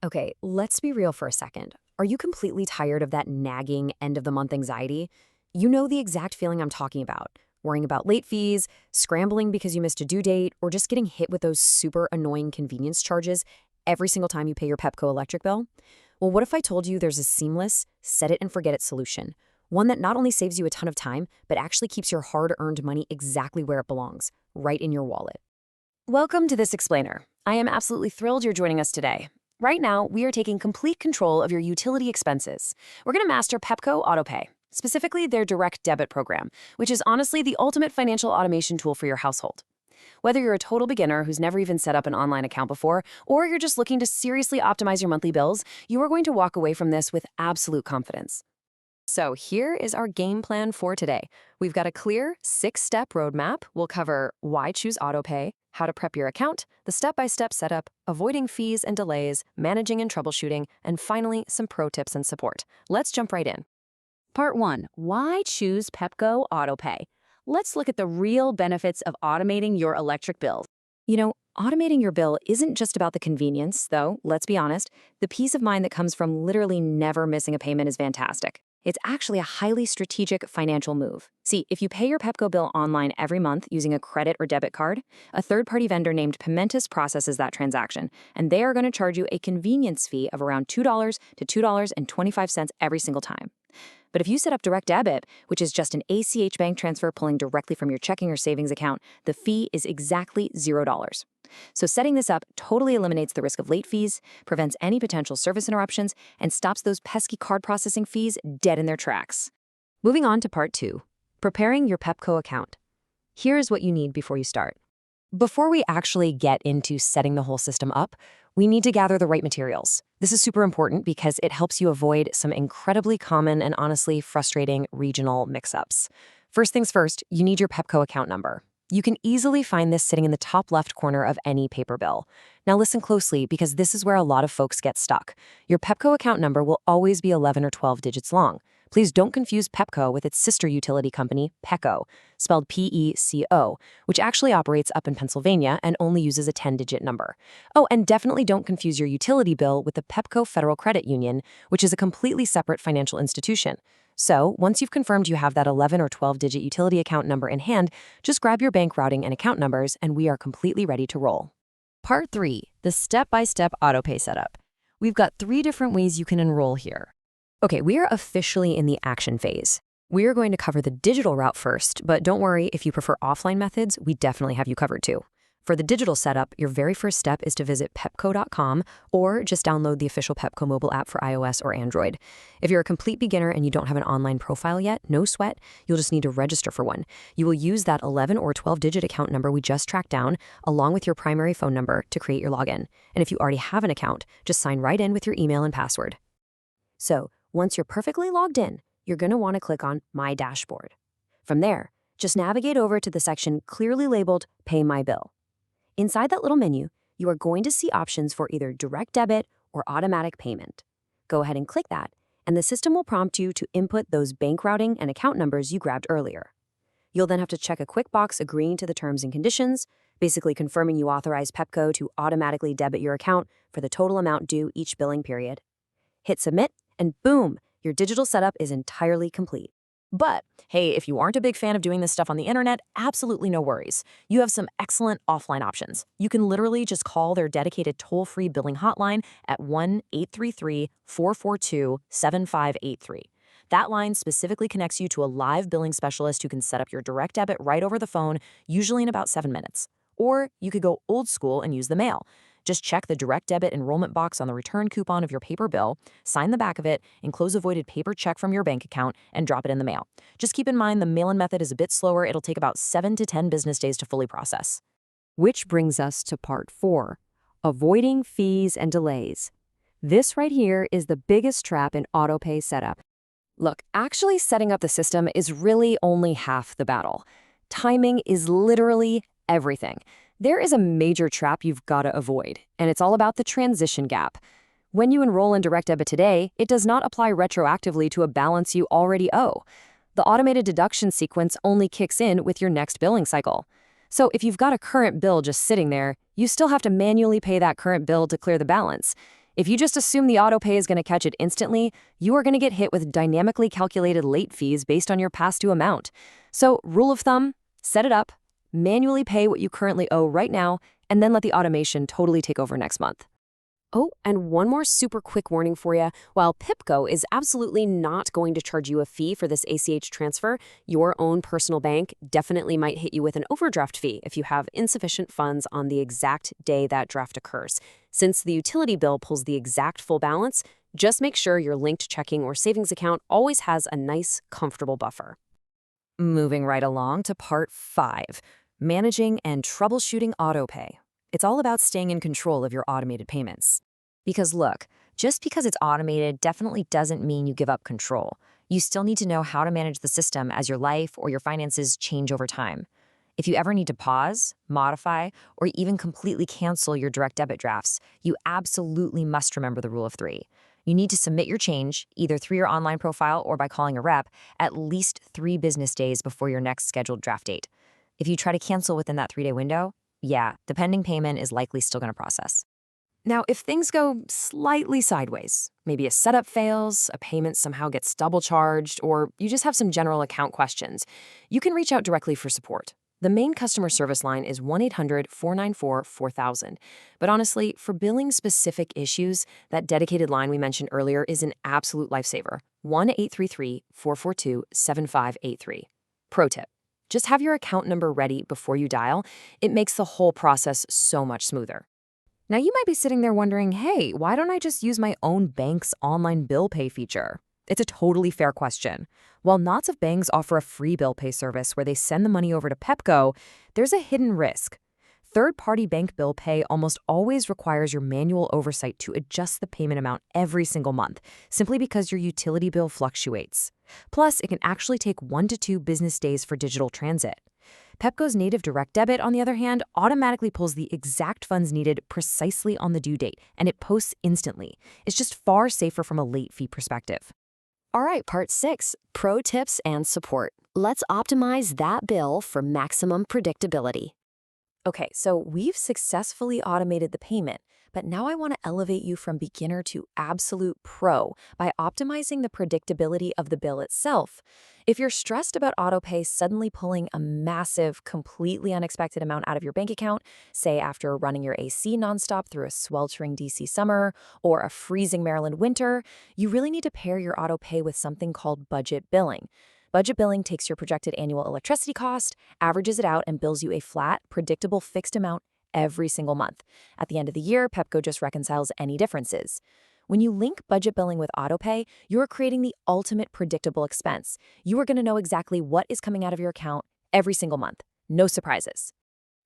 Okay, let's be real for a second. Are you completely tired of that nagging end of the month anxiety? You know the exact feeling I'm talking about. Worrying about late fees, scrambling because you missed a due date, or just getting hit with those super annoying convenience charges every single time you pay your Pepco electric bill? Well, what if I told you there's a seamless, set it and forget it solution? One that not only saves you a ton of time, but actually keeps your hard-earned money exactly where it belongs, right in your wallet. Welcome to This Explainer. I am absolutely thrilled you're joining us today. Right now, we are taking complete control of your utility expenses. We're going to master Pepco Autopay, specifically their direct debit program, which is honestly the ultimate financial automation tool for your household. Whether you're a total beginner who's never even set up an online account before, or you're just looking to seriously optimize your monthly bills, you are going to walk away from this with absolute confidence. So here is our game plan for today. We've got a clear 6-step roadmap. We'll cover why choose Autopay, how to prep your account, the step-by-step setup, avoiding fees and delays, managing and troubleshooting, and finally, some pro tips and support. Let's jump right in. Part 1. Why choose Pepco Autopay? Let's look at the real benefits of automating your electric bill. Automating your bill isn't just about the convenience, though, let's be honest. The peace of mind that comes from literally never missing a payment is fantastic. It's actually a highly strategic financial move. See, if you pay your Pepco bill online every month using a credit or debit card, a third-party vendor named Pimentus processes that transaction, and they are going to charge you a convenience fee of around $2 to $2.25 every single time. But if you set up direct debit, which is just an ACH bank transfer pulling directly from your checking or savings account, the fee is exactly $0. So setting this up totally eliminates the risk of late fees, prevents any potential service interruptions, and stops those pesky card processing fees dead in their tracks. Moving on to part 2, preparing your Pepco account. Here's what you need before you start. Before we actually get into setting the whole system up, we need to gather the right materials. This is super important because it helps you avoid some incredibly common and honestly frustrating regional mix-ups. First things first, you need your Pepco account number. You can easily find this sitting in the top left corner of any paper bill. Now listen closely because this is where a lot of folks get stuck. Your Pepco account number will always be 11 or 12 digits long. Please don't confuse Pepco with its sister utility company, Pepco, spelled P-E-C-O, which actually operates up in Pennsylvania and only uses a 10-digit number. Oh, and definitely don't confuse your utility bill with the Pepco Federal Credit Union, which is a completely separate financial institution. So, once you've confirmed you have that 11 or 12-digit utility account number in hand, just grab your bank routing and account numbers, and we are completely ready to roll. Part 3, the step-by-step autopay setup. We've got 3 different ways you can enroll here. Okay, we are officially in the action phase. We are going to cover the digital route first, but don't worry, if you prefer offline methods, we definitely have you covered too. For the digital setup, your very first step is to visit pepco.com or just download the official Pepco mobile app for iOS or Android. If you're a complete beginner and you don't have an online profile yet, no sweat, you'll just need to register for one. You will use that 11 or 12-digit account number we just tracked down, along with your primary phone number, to create your login. And if you already have an account, just sign right in with your email and password. So, once you're perfectly logged in, you're going to want to click on My Dashboard. From there, just navigate over to the section clearly labeled Pay My Bill. Inside that little menu, you are going to see options for either direct debit or automatic payment. Go ahead and click that, and the system will prompt you to input those bank routing and account numbers you grabbed earlier. You'll then have to check a quick box agreeing to the terms and conditions, basically confirming you authorize Pepco to automatically debit your account for the total amount due each billing period. Hit Submit, and boom, your digital setup is entirely complete. But, hey, if you aren't a big fan of doing this stuff on the internet, absolutely no worries. You have some excellent offline options. You can literally just call their dedicated toll-free billing hotline at 1-833-442-7583. That line specifically connects you to a live billing specialist who can set up your direct debit right over the phone, usually in about 7 minutes. Or you could go old school and use the mail. Just check the direct debit enrollment box on the return coupon of your paper bill, sign the back of it, enclose a voided paper check from your bank account, and drop it in the mail. Just keep in mind the mail-in method is a bit slower. It'll take about 7 to 10 business days to fully process. Which brings us to part 4, avoiding fees and delays. This right here is the biggest trap in Autopay setup. Look, actually setting up the system is really only half the battle. Timing is literally everything. There is a major trap you've got to avoid, and it's all about the transition gap. When you enroll in direct debit today, it does not apply retroactively to a balance you already owe. The automated deduction sequence only kicks in with your next billing cycle. So if you've got a current bill just sitting there, you still have to manually pay that current bill to clear the balance. If you just assume the autopay is going to catch it instantly, you are going to get hit with dynamically calculated late fees based on your past due amount. So, rule of thumb, set it up, manually pay what you currently owe right now, and then let the automation totally take over next month. Oh, and one more super quick warning for you. While Pepco is absolutely not going to charge you a fee for this ACH transfer, your own personal bank definitely might hit you with an overdraft fee if you have insufficient funds on the exact day that draft occurs. Since the utility bill pulls the exact full balance, just make sure your linked checking or savings account always has a nice, comfortable buffer. Moving right along to part 5, managing and troubleshooting autopay. It's all about staying in control of your automated payments. Because look, just because it's automated definitely doesn't mean you give up control. You still need to know how to manage the system as your life or your finances change over time. If you ever need to pause, modify, or even completely cancel your direct debit drafts, you absolutely must remember the rule of 3. You need to submit your change, either through your online profile or by calling a rep, at least 3 business days before your next scheduled draft date. If you try to cancel within that 3-day window, yeah, the pending payment is likely still going to process. Now, if things go slightly sideways, maybe a setup fails, a payment somehow gets double charged, or you just have some general account questions, you can reach out directly for support. The main customer service line is 1-800-494-4000. But honestly, for billing-specific issues, that dedicated line we mentioned earlier is an absolute lifesaver. 1-833-442-7583. Pro tip. Just have your account number ready before you dial. It makes the whole process so much smoother. Now, you might be sitting there wondering, hey, why don't I just use my own bank's online bill pay feature? It's a totally fair question. While lots of banks offer a free bill pay service where they send the money over to Pepco, there's a hidden risk. Third-party bank bill pay almost always requires your manual oversight to adjust the payment amount every single month, simply because your utility bill fluctuates. Plus, it can actually take 1 to 2 business days for digital transit. Pepco's native direct debit, on the other hand, automatically pulls the exact funds needed precisely on the due date, and it posts instantly. It's just far safer from a late fee perspective. All right, part 6, pro tips and support. Let's optimize that bill for maximum predictability. Okay, so we've successfully automated the payment, but now I want to elevate you from beginner to absolute pro by optimizing the predictability of the bill itself. If you're stressed about autopay suddenly pulling a massive, completely unexpected amount out of your bank account, say after running your AC nonstop through a sweltering DC summer or a freezing Maryland winter, you really need to pair your autopay with something called budget billing. Budget billing takes your projected annual electricity cost, averages it out, and bills you a flat, predictable fixed amount every single month. At the end of the year, Pepco just reconciles any differences. When you link budget billing with autopay, you're creating the ultimate predictable expense. You are going to know exactly what is coming out of your account every single month. No surprises.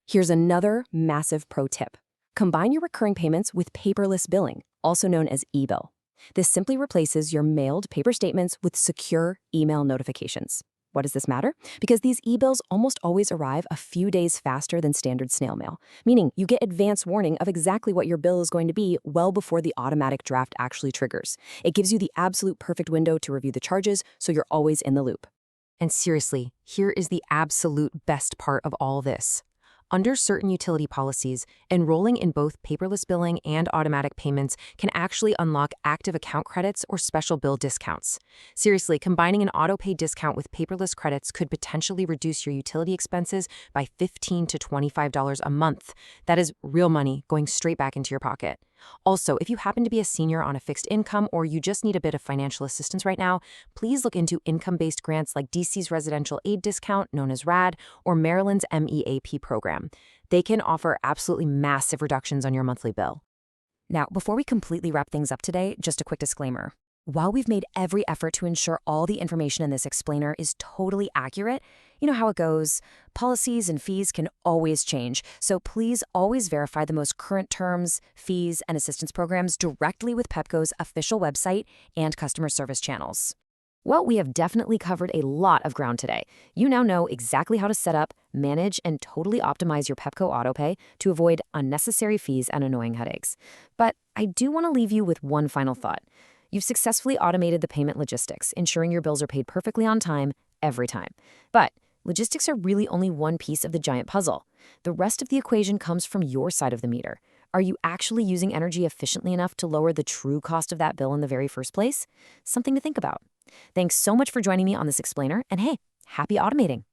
Here's another massive pro tip. Combine your recurring payments with paperless billing, also known as e-bill. This simply replaces your mailed paper statements with secure email notifications. Why does this matter? Because these e-bills almost always arrive a few days faster than standard snail mail, meaning you get advance warning of exactly what your bill is going to be well before the automatic draft actually triggers. It gives you the absolute perfect window to review the charges, so you're always in the loop. And seriously, here is the absolute best part of all this. Under certain utility policies, enrolling in both paperless billing and automatic payments can actually unlock active account credits or special bill discounts. Seriously, combining an autopay discount with paperless credits could potentially reduce your utility expenses by $15 to $25 a month. That is real money going straight back into your pocket. Also, if you happen to be a senior on a fixed income or you just need a bit of financial assistance right now, please look into income-based grants like DC's Residential Aid Discount, known as RAD, or Maryland's MEAP program. They can offer absolutely massive reductions on your monthly bill. Now, before we completely wrap things up today, just a quick disclaimer. While we've made every effort to ensure all the information in this explainer is totally accurate, you know how it goes. Policies and fees can always change, so please always verify the most current terms, fees, and assistance programs directly with Pepco's official website and customer service channels. Well, we have definitely covered a lot of ground today. You now know exactly how to set up, manage, and totally optimize your Pepco AutoPay to avoid unnecessary fees and annoying headaches. But I do want to leave you with one final thought. You've successfully automated the payment logistics, ensuring your bills are paid perfectly on time, every time. But logistics are really only one piece of the giant puzzle. The rest of the equation comes from your side of the meter. Are you actually using energy efficiently enough to lower the true cost of that bill in the very first place? Something to think about. Thanks so much for joining me on this explainer, and hey, happy automating.